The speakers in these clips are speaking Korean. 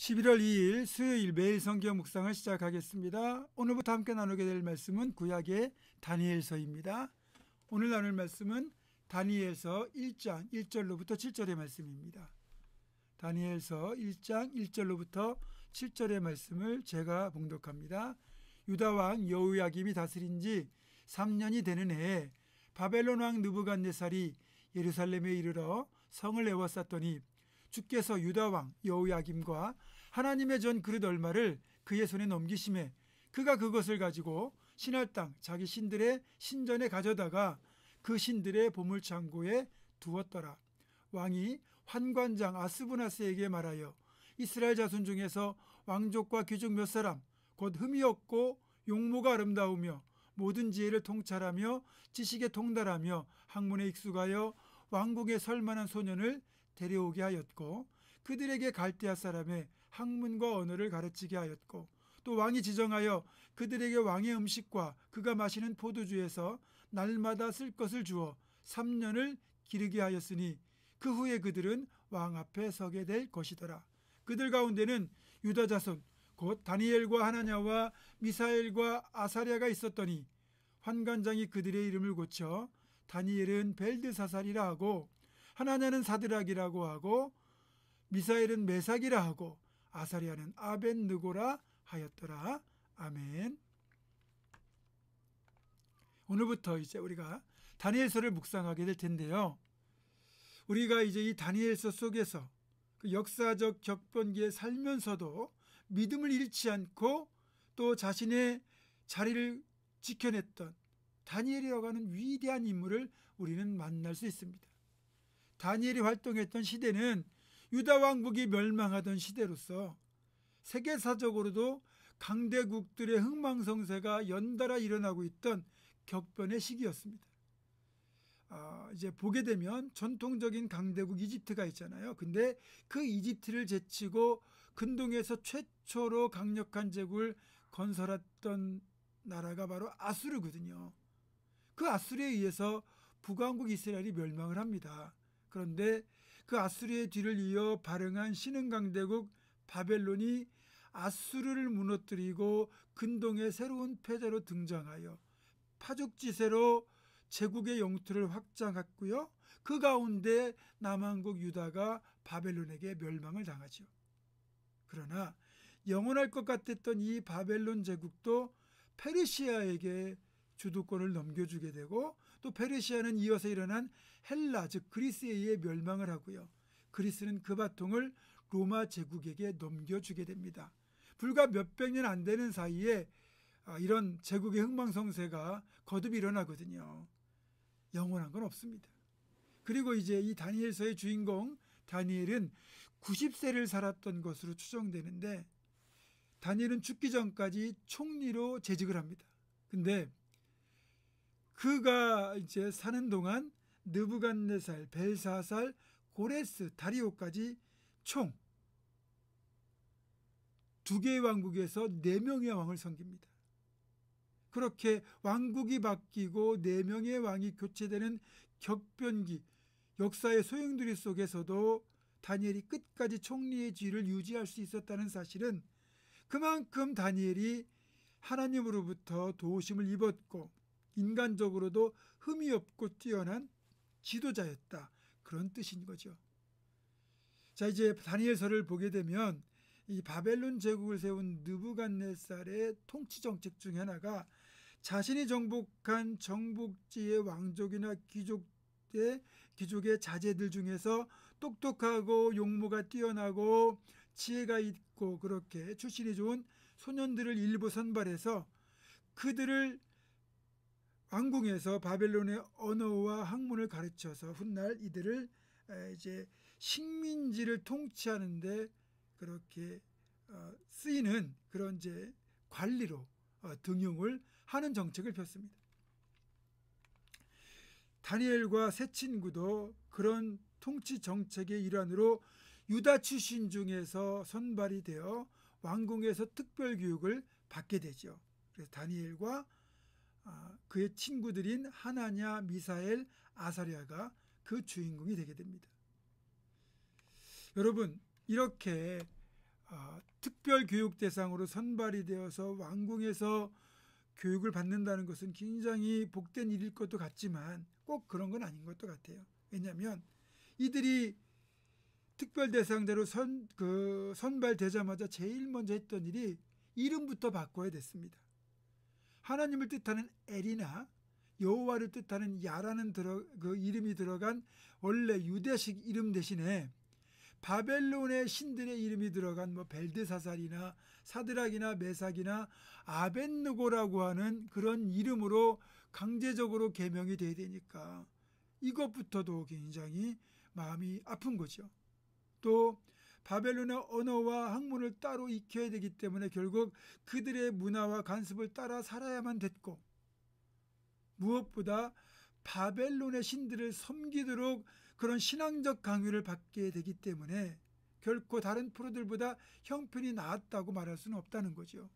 11월 2일 수요일 매일 성경 묵상을 시작하겠습니다. 오늘부터 함께 나누게 될 말씀은 구약의 다니엘서입니다. 오늘 나눌 말씀은 다니엘서 1장 1절로부터 7절의 말씀입니다. 다니엘서 1장 1절로부터 7절의 말씀을 제가 봉독합니다. 유다 왕 여호야김이 다스린 지 3년이 되는 해에 바벨론 왕 느부갓네살이 예루살렘에 이르러 성을 에워쌌더니 주께서 유다 왕 여호야김과 하나님의 전 그릇 얼마를 그의 손에 넘기심에 그가 그것을 가지고 신할 땅 자기 신들의 신전에 가져다가 그 신들의 보물창고에 두었더라. 왕이 환관장 아스부나스에게 말하여 이스라엘 자손 중에서 왕족과 귀족 몇 사람 곧 흠이 없고 용모가 아름다우며 모든 지혜를 통찰하며 지식에 통달하며 학문에 익숙하여 왕궁에 설 만한 소년을 데려오게 하였고 그들에게 갈대아 사람의 학문과 언어를 가르치게 하였고 또 왕이 지정하여 그들에게 왕의 음식과 그가 마시는 포도주에서 날마다 쓸 것을 주어 3년을 기르게 하였으니 그 후에 그들은 왕 앞에 서게 될 것이더라. 그들 가운데는 유다 자손 곧 다니엘과 하나냐와 미사엘과 아사랴가 있었더니 환관장이 그들의 이름을 고쳐 다니엘은 벨드사살이라 하고 하나냐는 사드락이라고 하고 미사엘은 메삭이라 하고 아사랴는 아벤느고라 하였더라. 아멘. 오늘부터 이제 우리가 다니엘서를 묵상하게 될 텐데요. 우리가 이제 이 다니엘서 속에서 그 역사적 격변기에 살면서도 믿음을 잃지 않고 또 자신의 자리를 지켜냈던 다니엘이라고 하는 위대한 인물을 우리는 만날 수 있습니다. 다니엘이 활동했던 시대는 유다 왕국이 멸망하던 시대로서 세계사적으로도 강대국들의 흥망성쇠가 연달아 일어나고 있던 격변의 시기였습니다. 이제 보게 되면 전통적인 강대국 이집트가 있잖아요. 근데 그 이집트를 제치고 근동에서 최초로 강력한 제국을 건설했던 나라가 바로 아수르거든요. 그 아수르에 의해서 북왕국 이스라엘이 멸망을 합니다. 그런데 그 아수르의 뒤를 이어 발흥한 신흥강대국 바벨론이 아수르를 무너뜨리고 근동의 새로운 패자로 등장하여 파죽지세로 제국의 영토를 확장했고요. 그 가운데 남왕국 유다가 바벨론에게 멸망을 당하죠. 그러나 영원할 것 같았던 이 바벨론 제국도 페르시아에게 주도권을 넘겨주게 되고 또 페르시아는 이어서 일어난 헬라 즉 그리스에 의해 멸망을 하고요. 그리스는 그 바통을 로마 제국에게 넘겨주게 됩니다. 불과 몇백 년 안 되는 사이에 이런 제국의 흥망성쇠가 거듭 일어나거든요. 영원한 건 없습니다. 그리고 이제 이 다니엘서의 주인공 다니엘은 90세를 살았던 것으로 추정되는데 다니엘은 죽기 전까지 총리로 재직을 합니다. 근데 그가 이제 사는 동안 느부갓네살, 벨사살, 고레스, 다리오까지 총 2개의 왕국에서 4명의 왕을 섬깁니다. 그렇게 왕국이 바뀌고 4명의 왕이 교체되는 격변기, 역사의 소용돌이 속에서도 다니엘이 끝까지 총리의 지위를 유지할 수 있었다는 사실은 그만큼 다니엘이 하나님으로부터 도우심을 입었고 인간적으로도 흠이 없고 뛰어난 지도자였다. 그런 뜻인 거죠. 자, 이제 다니엘서를 보게 되면 이 바벨론 제국을 세운 느부갓네살의 통치 정책 중에 하나가 자신이 정복한 정복지의 왕족이나 귀족의 자제들 중에서 똑똑하고 용모가 뛰어나고 지혜가 있고 그렇게 출신이 좋은 소년들을 일부 선발해서 그들을 왕궁에서 바벨론의 언어와 학문을 가르쳐서 훗날 이들을 이제 식민지를 통치하는데 그렇게 쓰이는 그런 이제 관리로 등용을 하는 정책을 폈습니다. 다니엘과 세 친구도 그런 통치 정책의 일환으로 유다 출신 중에서 선발이 되어 왕궁에서 특별 교육을 받게 되죠. 그래서 다니엘과 그의 친구들인 하나냐, 미사엘, 아사랴가 그 주인공이 되게 됩니다. 여러분, 이렇게 특별 교육 대상으로 선발이 되어서 왕궁에서 교육을 받는다는 것은 굉장히 복된 일일 것도 같지만 꼭 그런 건 아닌 것도 같아요. 왜냐하면 이들이 특별 대상자로 선발되자마자 제일 먼저 했던 일이 이름부터 바꿔야 됐습니다. 하나님을 뜻하는 엘이나 여호와를 뜻하는 야라는 그 이름이 들어간 원래 유대식 이름 대신에 바벨론의 신들의 이름이 들어간 벨드사살이나 사드락이나 메삭이나 아벳느고라고 하는 그런 이름으로 강제적으로 개명이 돼야 되니까 이것부터도 굉장히 마음이 아픈 거죠. 또 바벨론의 언어와 학문을 따로 익혀야 되기 때문에 결국 그들의 문화와 관습을 따라 살아야만 됐고, 무엇보다 바벨론의 신들을 섬기도록 그런 신앙적 강요를 받게 되기 때문에 결코 다른 프로들보다 형편이 나았다고 말할 수는 없다는 거죠.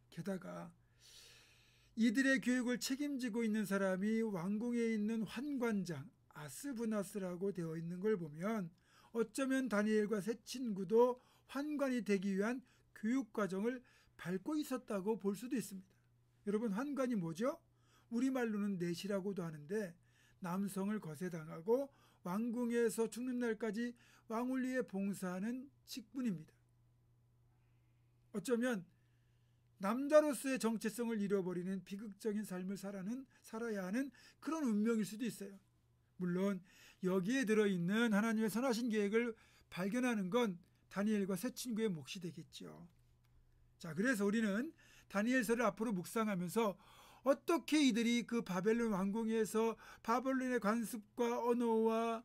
게다가 이들의 교육을 책임지고 있는 사람이 왕궁에 있는 환관장 아스부나스라고 되어 있는 걸 보면 어쩌면 다니엘과 세 친구도 환관이 되기 위한 교육과정을 밟고 있었다고 볼 수도 있습니다. 여러분, 환관이 뭐죠? 우리말로는 넷이라고도 하는데 남성을 거세당하고 왕궁에서 죽는 날까지 왕을 위해 봉사하는 직분입니다. 어쩌면 남자로서의 정체성을 잃어버리는 비극적인 삶을 살아야 하는 그런 운명일 수도 있어요. 물론 여기에 들어있는 하나님의 선하신 계획을 발견하는 건 다니엘과 세 친구의 몫이 되겠죠. 자, 그래서 우리는 다니엘서를 앞으로 묵상하면서 어떻게 이들이 그 바벨론 왕궁에서 바벨론의 관습과 언어와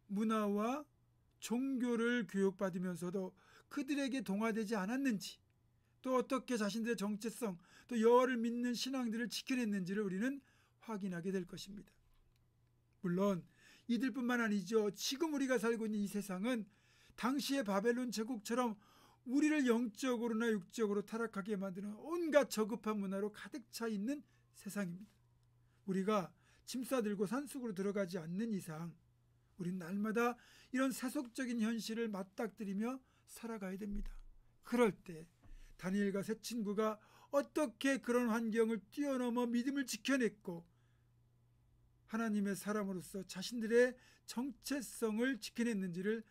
문화와 종교를 교육받으면서도 그들에게 동화되지 않았는지, 또 어떻게 자신들의 정체성, 또 여호와를 믿는 신앙들을 지켜냈는지를 우리는 확인하게 될 것입니다. 물론 이들뿐만 아니죠. 지금 우리가 살고 있는 이 세상은 당시의 바벨론 제국처럼 우리를 영적으로나 육적으로 타락하게 만드는 온갖 저급한 문화로 가득 차 있는 세상입니다. 우리가 짐 싸들고 산속으로 들어가지 않는 이상 우린 날마다 이런 세속적인 현실을 맞닥뜨리며 살아가야 됩니다. 그럴 때 다니엘과 세 친구가 어떻게 그런 환경을 뛰어넘어 믿음을 지켜냈고 하나님의 사람으로서 자신들의 정체성을 지켜냈는지를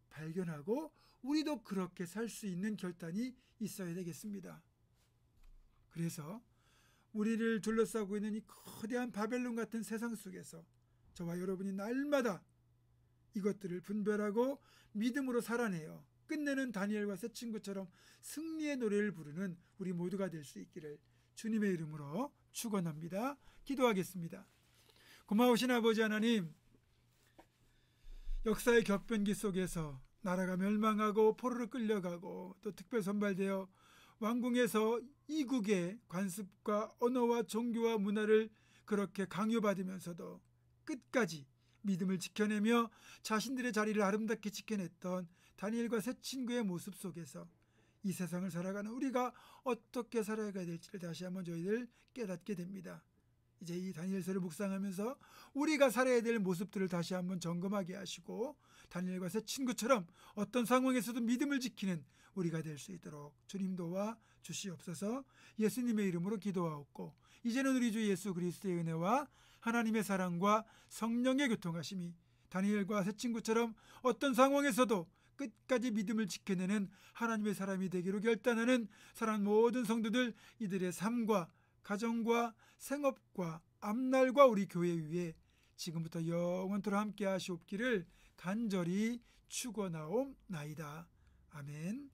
발견하고 우리도 그렇게 살 수 있는 결단이 있어야 되겠습니다. 그래서 우리를 둘러싸고 있는 이 거대한 바벨론 같은 세상 속에서 저와 여러분이 날마다 이것들을 분별하고 믿음으로 살아내어 끝내는 다니엘과 세 친구처럼 승리의 노래를 부르는 우리 모두가 될 수 있기를 주님의 이름으로 축원합니다. 기도하겠습니다. 고마우신 아버지 하나님, 역사의 격변기 속에서 나라가 멸망하고 포로로 끌려가고 또 특별 선발되어 왕궁에서 이국의 관습과 언어와 종교와 문화를 그렇게 강요받으면서도 끝까지 믿음을 지켜내며 자신들의 자리를 아름답게 지켜냈던 다니엘과 세 친구의 모습 속에서 이 세상을 살아가는 우리가 어떻게 살아가야 될지를 다시 한번 저희들 깨닫게 됩니다. 이제 이 다니엘서를 묵상하면서 우리가 살아야 될 모습들을 다시 한번 점검하게 하시고 다니엘과 새 친구처럼 어떤 상황에서도 믿음을 지키는 우리가 될 수 있도록 주님 도와 주시옵소서. 예수님의 이름으로 기도하옵고 이제는 우리 주 예수 그리스도의 은혜와 하나님의 사랑과 성령의 교통하심이 다니엘과 새 친구처럼 어떤 상황에서도 끝까지 믿음을 지켜내는 하나님의 사람이 되기로 결단하는 사랑하는 모든 성도들, 이들의 삶과 가정과 생업과 앞날과 우리 교회 위에 지금부터 영원토록 함께 하시옵기를 간절히 축원하옵나이다. 아멘.